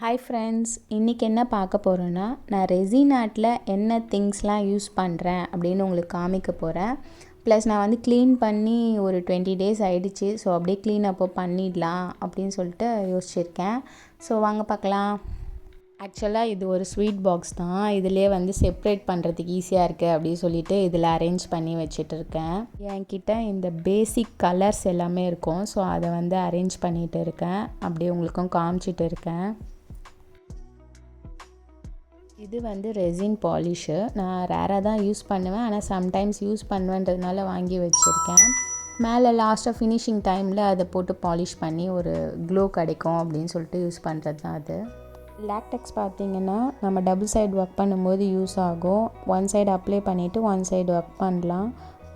Hi friends, இன்றைக்கி என்ன பார்க்க போகிறோன்னா, நான் ரெசின் ஆர்ட்டில் என்ன திங்ஸ்லாம் யூஸ் பண்ணுறேன் அப்படின்னு உங்களுக்கு காமிக்க போகிறேன். ப்ளஸ் நான் வந்து க்ளீன் பண்ணி ஒரு 20 டேஸ் ஆகிடுச்சு. ஸோ அப்படியே க்ளீன் அப்போ பண்ணிடலாம் அப்படின்னு சொல்லிட்டு யோசிச்சிருக்கேன். ஸோ வாங்க பார்க்கலாம். ஆக்சுவலாக இது ஒரு ஸ்வீட் பாக்ஸ் தான். இதிலே வந்து செப்ரேட் பண்ணுறதுக்கு ஈஸியாக இருக்குது அப்படின்னு சொல்லிட்டு இதில் அரேஞ்ச் பண்ணி வச்சுட்டு இருக்கேன். என்கிட்ட இந்த பேசிக் கலர்ஸ் எல்லாமே இருக்கும். ஸோ அதை வந்து அரேஞ்ச் பண்ணிகிட்டு இருக்கேன். அப்படியே உங்களுக்கும் காமிச்சிட்டு இருக்கேன். இது வந்து ரெசின் பாலிஷு. நான் ரேராக தான் யூஸ் பண்ணுவேன். ஆனால் சம்டைம்ஸ் யூஸ் பண்ணுவேன்றதுனால வாங்கி வச்சுருக்கேன். மேலே லாஸ்ட்டாக ஃபினிஷிங் டைமில் அதை போட்டு பாலிஷ் பண்ணி ஒரு க்ளோ கிடைக்கும் அப்படின்னு சொல்லிட்டு யூஸ் பண்ணுறது தான் அது. லேக்டெக்ஸ் பார்த்திங்கன்னா நம்ம டபுள் சைடு ஒர்க் பண்ணும்போது யூஸ் ஆகும். ஒன் சைடு அப்ளை பண்ணிவிட்டு ஒன் சைடு ஒர்க் பண்ணலாம்.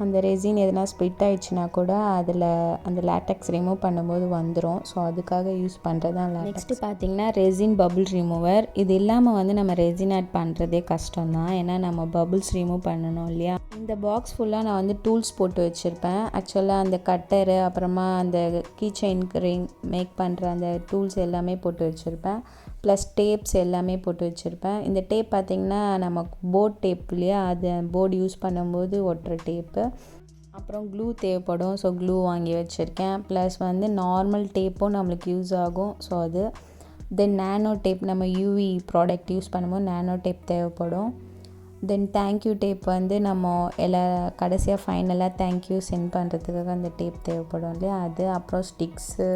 அந்த ரெசின் எதனா ஸ்ப்ளிட் ஆகிடுச்சுன்னா கூட அதில் அந்த லேட்டெக்ஸ் ரிமூவ் பண்ணும்போது வந்துடும். ஸோ அதுக்காக யூஸ் பண்ணுறது தான் லேட்டெக்ஸ். நெக்ஸ்ட்டு பார்த்திங்கன்னா ரெசின் பபுள் ரிமூவர். இது இல்லாமல் வந்து நம்ம ரெசின் ஆட் பண்ணுறதே கஷ்டம் தான். ஏன்னா நம்ம பபுள்ஸ் ரிமூவ் பண்ணணும் இல்லையா. இந்த பாக்ஸ் ஃபுல்லாக நான் வந்து டூல்ஸ் போட்டு வச்சுருப்பேன். ஆக்சுவலாக அந்த கட்டரு, அப்புறமா அந்த கீ செயின்க்கு ரிங் மேக் பண்ணுற அந்த டூல்ஸ் எல்லாமே போட்டு வச்சுருப்பேன். ப்ளஸ் டேப்ஸ் எல்லாமே போட்டு வச்சுருப்பேன். இந்த டேப் பார்த்திங்கன்னா நம்ம போர்ட் டேப் இல்லையா, அது போர்டு யூஸ் பண்ணும்போது ஒட்டுற டேப்பு. அப்புறம் க்ளூ தேவைப்படும். ஸோ க்ளூ வாங்கி வச்சுருக்கேன். ப்ளஸ் வந்து நார்மல் டேப்பும் நம்மளுக்கு யூஸ் ஆகும். ஸோ அது தென் நேனோ டேப், நம்ம யூவி ப்ராடக்ட் யூஸ் பண்ணும்போது நேனோ டேப் தேவைப்படும். தென் தேங்க்யூ டேப் வந்து நம்ம கடைசியாக ஃபைனலாக தேங்க்யூ சென்ட் பண்ணுறதுக்காக அந்த டேப் தேவைப்படும் இல்லையா, அது. அப்புறம் ஸ்டிக்ஸு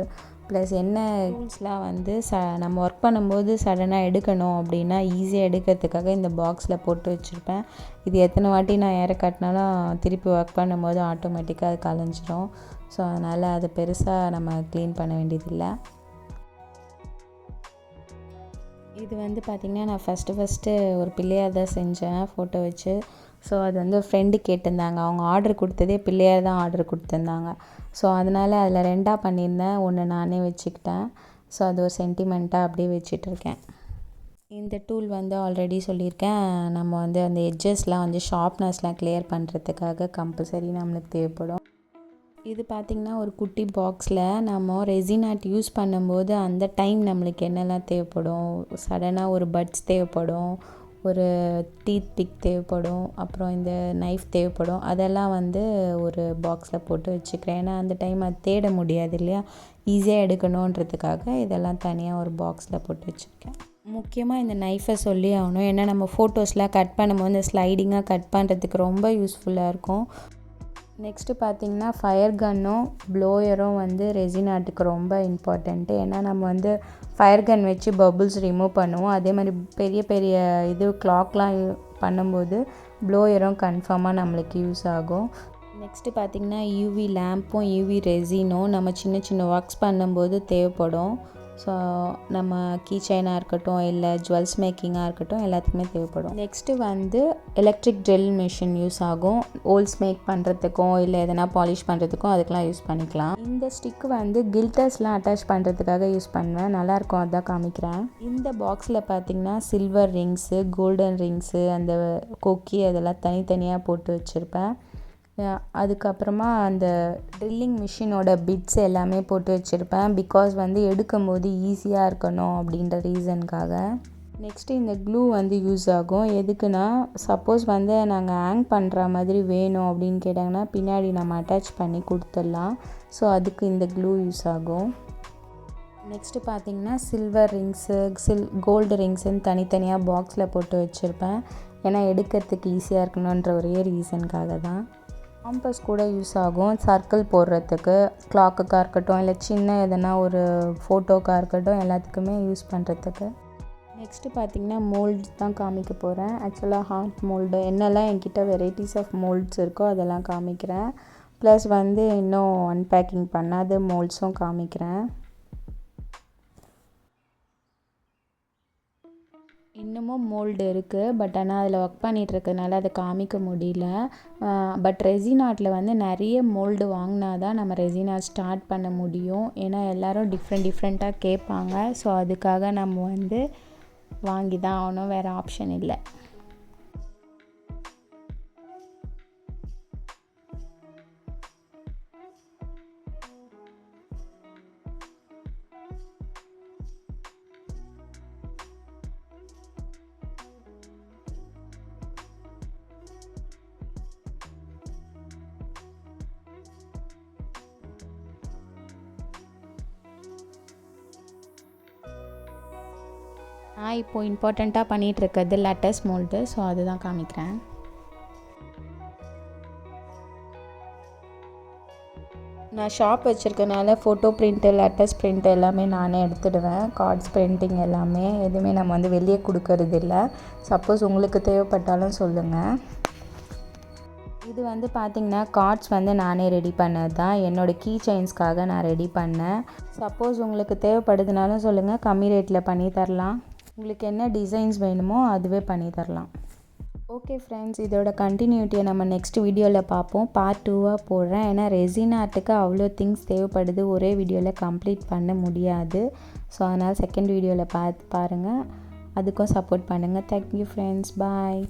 ப்ளஸ் என்ன டூல்ஸ்லாம் வந்து நம்ம ஒர்க் பண்ணும்போது சடனாக எடுக்கணும் அப்படின்னா ஈஸியாக எடுக்கிறதுக்காக இந்த பாக்ஸில் போட்டு வச்சுருப்பேன். இது எத்தனை வாட்டி நான் ஏற கட்டினாலும் திருப்பி ஒர்க் பண்ணும்போது ஆட்டோமேட்டிக்காக அது கலைஞ்சிரும். ஸோ அதனால் அது பெருசாக நம்ம க்ளீன் பண்ண வேண்டியதில்லை. இது வந்து பார்த்திங்கன்னா நான் ஃபஸ்ட்டு ஒரு பிள்ளையார் தான் செஞ்சேன் ஃபோட்டோ வச்சு. ஸோ அது வந்து ஃப்ரெண்டு கேட்டிருந்தாங்க. அவங்க ஆர்டர் கொடுத்ததே பிள்ளையார் தான் ஆர்டர் கொடுத்துருந்தாங்க. ஸோ அதனால் அதில் 2ஆக பண்ணியிருந்தேன். ஒன்று நானே வச்சுக்கிட்டேன். ஸோ அது ஒரு சென்டிமெண்ட்டாக அப்படியே வச்சிட்ருக்கேன். இந்த டூல் வந்து ஆல்ரெடி சொல்லியிருக்கேன். நம்ம வந்து அந்த எட்ஜஸ்லாம் வந்து ஷார்ப்னஸ்லாம் கிளியர் பண்ணுறதுக்காக கம்பல்சரி நம்மளுக்கு தேவைப்படும். இது பார்த்திங்கன்னா ஒரு குட்டி பாக்ஸில் நம்ம ரெசின் ஆர்ட் யூஸ் பண்ணும்போது அந்த டைம் நம்மளுக்கு என்னெல்லாம் தேவைப்படும், சடனாக ஒரு பட்ஸ் தேவைப்படும், ஒரு டீத் பிக் தேவைப்படும், அப்புறம் இந்த நைஃப் தேவைப்படும். அதெல்லாம் வந்து ஒரு பாக்ஸில் போட்டு வச்சுக்கிறேன். ஏன்னா அந்த டைம் அது தேட முடியாது இல்லையா, ஈஸியாக எடுக்கணுன்றதுக்காக இதெல்லாம் தனியாக ஒரு பாக்ஸில் போட்டு வச்சுருக்கேன். முக்கியமாக இந்த நைஃபை சொல்லி ஆகணும். ஏன்னா நம்ம ஃபோட்டோஸ்லாம் கட் பண்ணும்போது இந்த ஸ்லைடிங்காக கட் பண்ணுறதுக்கு ரொம்ப யூஸ்ஃபுல்லாக இருக்கும். நெக்ஸ்ட்டு பார்த்திங்கன்னா ஃபயர் கன்னும் ப்ளோயரும் வந்து ரெசின் ஆர்ட்டுக்கு ரொம்ப இம்பார்ட்டண்ட்டு. ஏன்னா நம்ம வந்து ஃபயர் கன் வச்சு பபுள்ஸ் ரிமூவ் பண்ணுவோம். அதே மாதிரி பெரிய பெரிய கிளாக்லாம் பண்ணும்போது ப்ளோயரும் கன்ஃபார்மாக நம்மளுக்கு யூஸ் ஆகும். நெக்ஸ்ட்டு பார்த்திங்கன்னா யூவி லேம்பும் யூவி ரெசினும் நம்ம சின்ன சின்ன ஒர்க்ஸ் பண்ணும்போது தேவைப்படும். ஸோ நம்ம கீ செயினாக இருக்கட்டும், இல்லை ஜுவல்ஸ் மேக்கிங்காக இருக்கட்டும், எல்லாத்துக்குமே தேவைப்படும். நெக்ஸ்ட்டு வந்து எலக்ட்ரிக் ட்ரில் மிஷின் யூஸ் ஆகும். ஹோல்ஸ் மேக் பண்ணுறதுக்கும் இல்லை எதனா பாலிஷ் பண்ணுறதுக்கும் அதுக்கெலாம் யூஸ் பண்ணிக்கலாம். இந்த ஸ்டிக்கு வந்து கில்டர்ஸ்லாம் அட்டாச் பண்ணுறதுக்காக யூஸ் பண்ணுவேன். நல்லாயிருக்கும், அதான் காமிக்கிறேன். இந்த பாக்ஸில் பார்த்திங்கன்னா சில்வர் ரிங்ஸு, கோல்டன் ரிங்ஸு, அந்த கொக்கி அதெல்லாம் தனித்தனியாக போட்டு வச்சுருப்பேன். அதுக்கப்புறமா அந்த ட்ரில்லிங் மிஷினோட பிட்ஸ் எல்லாமே போட்டு வச்சுருப்பேன். பிகாஸ் வந்து எடுக்கும்போது ஈஸியாக இருக்கணும் அப்படின்ற ரீசனுக்காக. நெக்ஸ்ட்டு இந்த க்ளூ வந்து யூஸ் ஆகும். எதுக்குன்னா, சப்போஸ் வந்து நாங்கள் ஹேங் பண்ணுற மாதிரி வேணும் அப்படின்னு கேட்டாங்கன்னா பின்னாடி நம்ம அட்டாச் பண்ணி கொடுத்துடலாம். ஸோ அதுக்கு இந்த க்ளூ யூஸ் ஆகும். நெக்ஸ்ட்டு பார்த்திங்கன்னா சில்வர் ரிங்ஸு, கோல்டு ரிங்ஸுன்னு தனித்தனியாக பாக்ஸில் போட்டு வச்சுருப்பேன். ஏன்னா எடுக்கிறதுக்கு ஈஸியாக இருக்கணுன்ற ஒரே ரீசனுக்காக தான். காம்பஸ் கூட யூஸ் ஆகும். சர்க்கிள் போடுறதுக்கு, கிளாக்குக்காக இருக்கட்டும், இல்லை சின்ன எதனா ஒரு ஃபோட்டோக்காக இருக்கட்டும், எல்லாத்துக்குமே யூஸ் பண்ணுறதுக்கு. நெக்ஸ்ட்டு பார்த்திங்கன்னா மோல்ட்ஸ் தான் காமிக்க போகிறேன். ஆக்சுவலாக ஹார்ட் மோல்டு என்னெல்லாம் என்கிட்ட வெரைட்டிஸ் ஆஃப் மோல்ட்ஸ் இருக்கோ அதெல்லாம் காமிக்கிறேன். ப்ளஸ் வந்து இன்னும் அன்பேக்கிங் பண்ணாத மோல்ட்ஸும் காமிக்கிறேன். இன்னமும் மோல்டு இருக்குது. பட் ஆனால் அதில் ஒர்க் பண்ணிகிட்ருக்கனால அதை காமிக்க முடியல. பட் ரெசின் ஆர்ட்டில் வந்து நிறைய மோல்டு வாங்கினா தான் நம்ம ரெசின் ஆர்ட் ஸ்டார்ட் பண்ண முடியும். ஏன்னா எல்லோரும் டிஃப்ரெண்ட்டாக கேட்பாங்க. ஸோ அதுக்காக நம்ம வந்து வாங்கி தான் ஆகணும், வேறு ஆப்ஷன் இல்லை. நான் இப்போது இம்பார்ட்டண்ட்டாக பண்ணிகிட்ருக்கிறது லெட்டஸ் மோல்டு. ஸோ அதுதான் காமிக்கிறேன். நான் ஷாப் வச்சுருக்கனால ஃபோட்டோ பிரிண்ட்டு, லெட்டஸ் பிரிண்ட் எல்லாமே நானே எடுத்துடுவேன். கார்ட்ஸ் பிரிண்டிங் எல்லாமே எதுவுமே நம்ம வந்து வெளியே கொடுக்கறது இல்லை. சப்போஸ் உங்களுக்கு தேவைப்பட்டாலும் சொல்லுங்கள். இது வந்து பார்த்திங்கன்னா கார்ட்ஸ் வந்து நானே ரெடி பண்ணது தான். என்னோடய கீ செயின்ஸ்க்காக நான் ரெடி பண்ணேன். சப்போஸ் உங்களுக்கு தேவைப்படுதுனாலும் சொல்லுங்கள், கம்மி ரேட்டில் பண்ணி தரலாம். உங்களுக்கு என்ன டிசைன்ஸ் வேணுமோ அதுவே பண்ணி தரலாம். ஓகே ஃப்ரெண்ட்ஸ், இதோட கண்டினியூட்டியை நம்ம நெக்ஸ்ட் வீடியோவில் பார்ப்போம். பார்ட் 2வாக போடுறேன். ஏன்னா ரெசின் ஆர்ட்டுக்கு அவ்வளோ திங்ஸ் தேவைப்படுது, ஒரே வீடியோவில் கம்ப்ளீட் பண்ண முடியாது. ஸோ அதனால் செகண்ட் வீடியோவில் பாருங்கள். அதுக்கும் சப்போர்ட் பண்ணுங்கள். தேங்க்யூ ஃப்ரெண்ட்ஸ், பாய்.